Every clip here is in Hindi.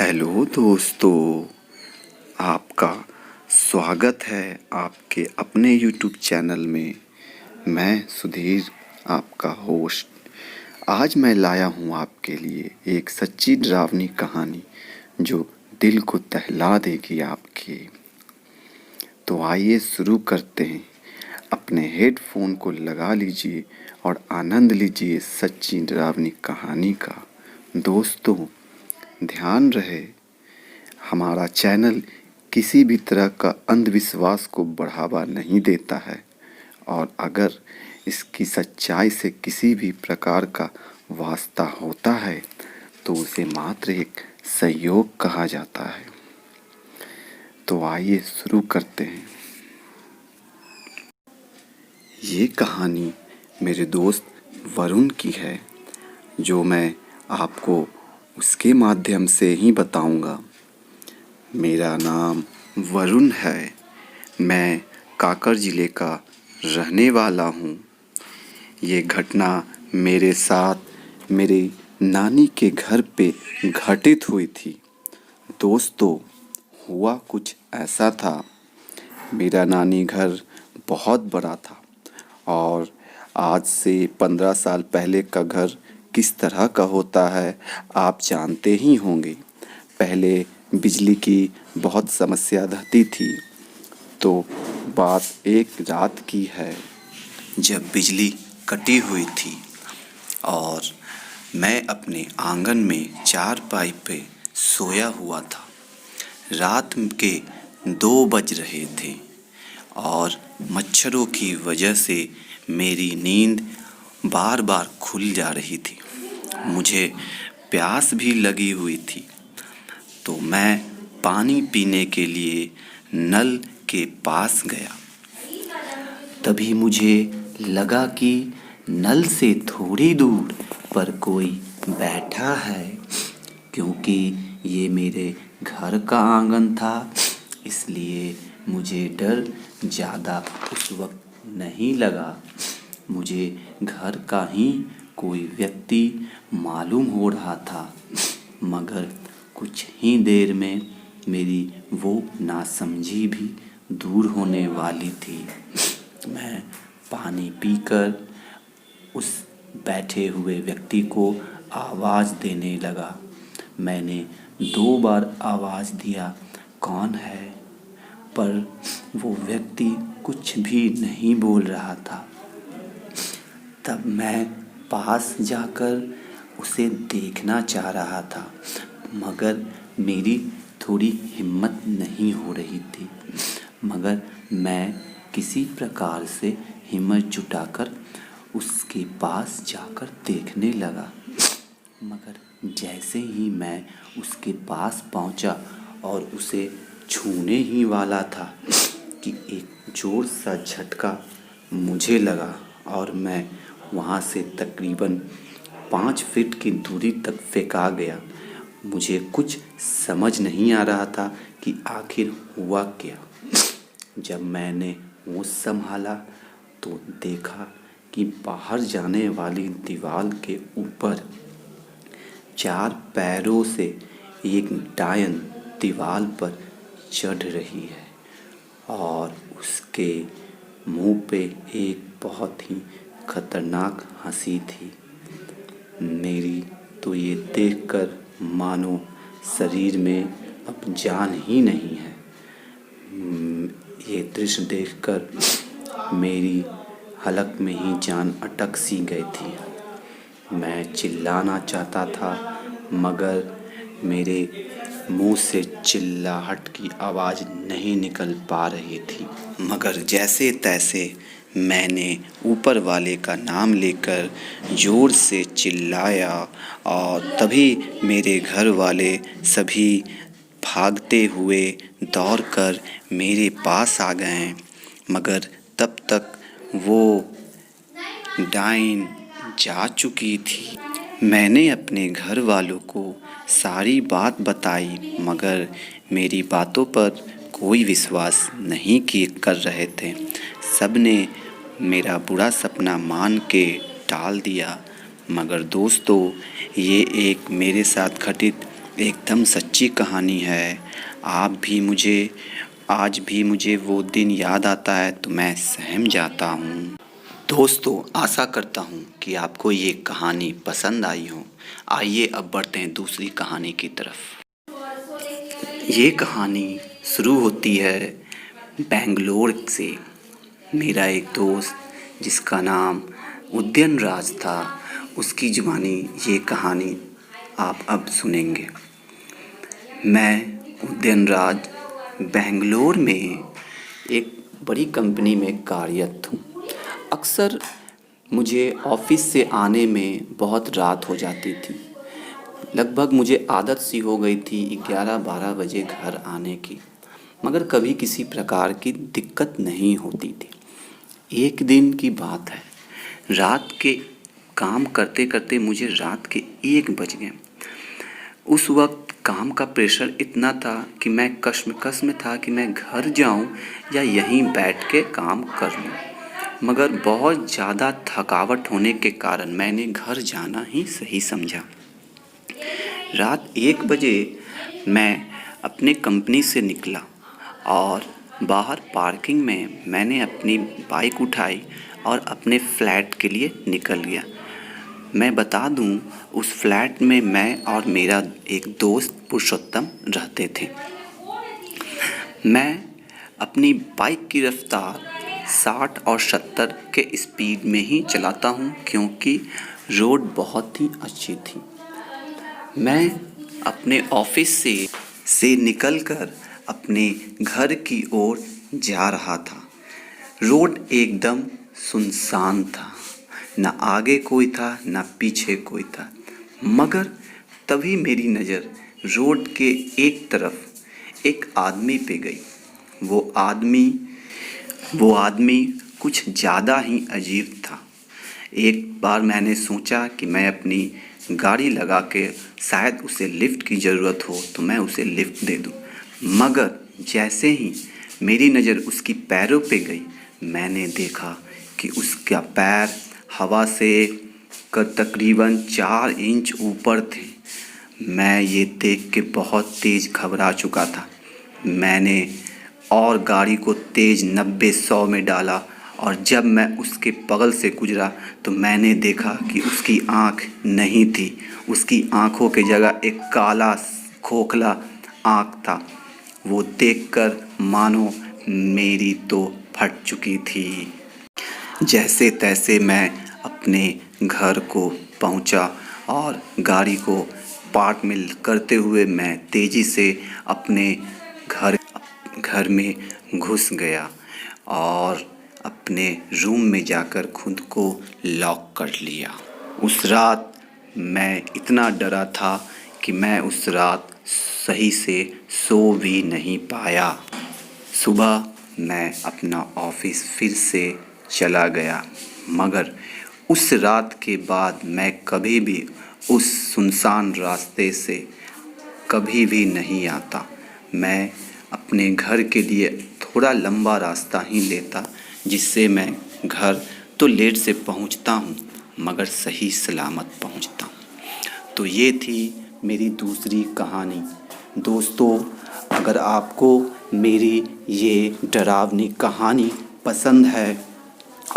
हेलो दोस्तों, आपका स्वागत है आपके अपने यूट्यूब चैनल में। मैं सुधीर, आपका होस्ट। आज मैं लाया हूँ आपके लिए एक सच्ची डरावनी कहानी जो दिल को दहला देगी आपके। तो आइए शुरू करते हैं। अपने हेडफोन को लगा लीजिए और आनंद लीजिए सच्ची डरावनी कहानी का। दोस्तों, ध्यान रहे, हमारा चैनल किसी भी तरह का अंधविश्वास को बढ़ावा नहीं देता है और अगर इसकी सच्चाई से किसी भी प्रकार का वास्ता होता है तो उसे मात्र एक संयोग कहा जाता है। तो आइए शुरू करते हैं। ये कहानी मेरे दोस्त वरुण की है, जो मैं आपको उसके माध्यम से ही बताऊंगा। मेरा नाम वरुण है। मैं काकर ज़िले का रहने वाला हूँ। ये घटना मेरे साथ मेरी नानी के घर पे घटित हुई थी। दोस्तों, हुआ कुछ ऐसा था। मेरा नानी घर बहुत बड़ा था और आज से 15 साल पहले का घर किस तरह का होता है आप जानते ही होंगे। पहले बिजली की बहुत समस्या रहती थी। तो बात एक रात की है जब बिजली कटी हुई थी और मैं अपने आंगन में चारपाई पे सोया हुआ था। रात के 2 बज रहे थे और मच्छरों की वजह से मेरी नींद बार बार खुल जा रही थी। मुझे प्यास भी लगी हुई थी, तो मैं पानी पीने के लिए नल के पास गया। तभी मुझे लगा कि नल से थोड़ी दूर पर कोई बैठा है। क्योंकि ये मेरे घर का आंगन था, इसलिए मुझे डर ज़्यादा उस वक्त नहीं लगा। मुझे घर का ही कोई व्यक्ति मालूम हो रहा था, मगर कुछ ही देर में मेरी वो नासमझी भी दूर होने वाली थी। मैं पानी पीकर उस बैठे हुए व्यक्ति को आवाज़ देने लगा। मैंने 2 बार आवाज़ दिया, कौन है? पर वो व्यक्ति कुछ भी नहीं बोल रहा था। तब मैं पास जाकर उसे देखना चाह रहा था, मगर मेरी थोड़ी हिम्मत नहीं हो रही थी। मगर मैं किसी प्रकार से हिम्मत जुटाकर उसके पास जाकर देखने लगा। मगर जैसे ही मैं उसके पास पहुंचा और उसे छूने ही वाला था कि एक जोर सा झटका मुझे लगा और मैं वहाँ से तकरीबन 5 फीट की दूरी तक फेंका गया। मुझे कुछ समझ नहीं आ रहा था कि आखिर हुआ क्या। जब मैंने होश संभाला तो देखा कि बाहर जाने वाली दीवार के ऊपर 4 पैरों से एक डायन दीवार पर चढ़ रही है और उसके मुंह पे एक बहुत ही खतरनाक हंसी थी। मेरी तो ये देखकर मानो शरीर में अब जान ही नहीं है। ये दृश्य देखकर मेरी हलक में ही जान अटक सी गई थी। मैं चिल्लाना चाहता था, मगर मेरे मुंह से चिल्लाहट की आवाज़ नहीं निकल पा रही थी। मगर जैसे तैसे मैंने ऊपर वाले का नाम लेकर ज़ोर से चिल्लाया और तभी मेरे घर वाले सभी भागते हुए दौड़कर मेरे पास आ गए। मगर तब तक वो डायन जा चुकी थी। मैंने अपने घर वालों को सारी बात बताई, मगर मेरी बातों पर कोई विश्वास नहीं कर रहे थे। सब ने मेरा बुरा सपना मान के टाल दिया। मगर दोस्तों, ये एक मेरे साथ घटित एकदम सच्ची कहानी है। आज भी मुझे वो दिन याद आता है तो मैं सहम जाता हूँ। दोस्तों, आशा करता हूँ कि आपको ये कहानी पसंद आई हो। आइए अब बढ़ते हैं दूसरी कहानी की तरफ। ये कहानी शुरू होती है बेंगलोर से। मेरा एक दोस्त जिसका नाम उदयन राज था, उसकी ज़ुबानी ये कहानी आप अब सुनेंगे। मैं उदयन राज बेंगलोर में एक बड़ी कंपनी में कार्यरत हूँ। अक्सर मुझे ऑफिस से आने में बहुत रात हो जाती थी। लगभग मुझे आदत सी हो गई थी 11-12 बजे घर आने की, मगर कभी किसी प्रकार की दिक्कत नहीं होती थी। एक दिन की बात है, रात के काम करते करते मुझे रात के 1 बज गए। उस वक्त काम का प्रेशर इतना था कि मैं कश्मकश में था कि मैं घर जाऊं या यहीं बैठ के काम कर लूं। मगर बहुत ज़्यादा थकावट होने के कारण मैंने घर जाना ही सही समझा। रात 1 बजे मैं अपने कंपनी से निकला और बाहर पार्किंग में मैंने अपनी बाइक उठाई और अपने फ्लैट के लिए निकल गया। मैं बता दूं, उस फ्लैट में मैं और मेरा एक दोस्त पुरुषोत्तम रहते थे। मैं अपनी बाइक की रफ्तार 60 और 70 के स्पीड में ही चलाता हूं, क्योंकि रोड बहुत ही अच्छी थी। मैं अपने ऑफिस से निकलकर अपने घर की ओर जा रहा था। रोड एकदम सुनसान था, न आगे कोई था न पीछे कोई था। मगर तभी मेरी नज़र रोड के एक तरफ एक आदमी पे गई। वो आदमी कुछ ज़्यादा ही अजीब था। एक बार मैंने सोचा कि मैं अपनी गाड़ी लगा के शायद उसे लिफ्ट की ज़रूरत हो तो मैं उसे लिफ्ट दे दूं। मगर जैसे ही मेरी नज़र उसकी पैरों पे गई, मैंने देखा कि उसका पैर हवा से तकरीबन 4 इंच ऊपर थे। मैं ये देख के बहुत तेज़ घबरा चुका था। मैंने और गाड़ी को तेज़ 90-100 में डाला और जब मैं उसके बगल से गुजरा तो मैंने देखा कि उसकी आँख नहीं थी। उसकी आँखों की जगह एक काला खोखला आँख था। वो देखकर मानो मेरी तो फट चुकी थी। जैसे तैसे मैं अपने घर को पहुंचा और गाड़ी को पार्क में करते हुए मैं तेज़ी से अपने घर में घुस गया और अपने रूम में जाकर खुद को लॉक कर लिया। उस रात मैं इतना डरा था कि मैं उस रात सही से सो भी नहीं पाया। सुबह मैं अपना ऑफिस फिर से चला गया, मगर उस रात के बाद मैं कभी भी उस सुनसान रास्ते से कभी भी नहीं आता। मैं अपने घर के लिए थोड़ा लंबा रास्ता ही लेता, जिससे मैं घर तो लेट से पहुंचता हूं मगर सही सलामत पहुंचता हूं। तो ये थी मेरी दूसरी कहानी। दोस्तों, अगर आपको मेरी ये डरावनी कहानी पसंद है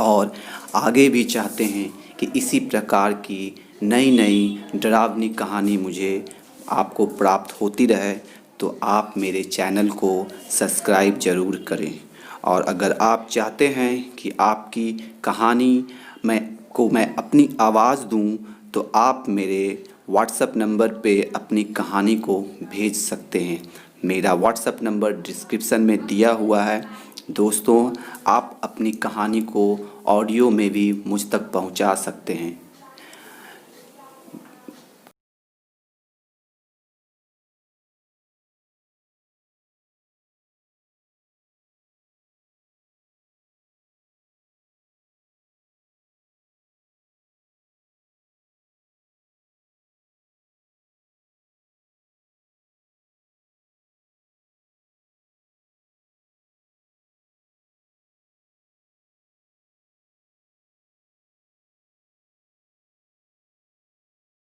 और आगे भी चाहते हैं कि इसी प्रकार की नई नई डरावनी कहानी मुझे आपको प्राप्त होती रहे, तो आप मेरे चैनल को सब्सक्राइब ज़रूर करें। और अगर आप चाहते हैं कि आपकी कहानी मैं अपनी आवाज़ दूं, तो आप मेरे व्हाट्सएप नंबर पे अपनी कहानी को भेज सकते हैं। मेरा व्हाट्सएप नंबर डिस्क्रिप्शन में दिया हुआ है। दोस्तों, आप अपनी कहानी को ऑडियो में भी मुझ तक पहुंचा सकते हैं।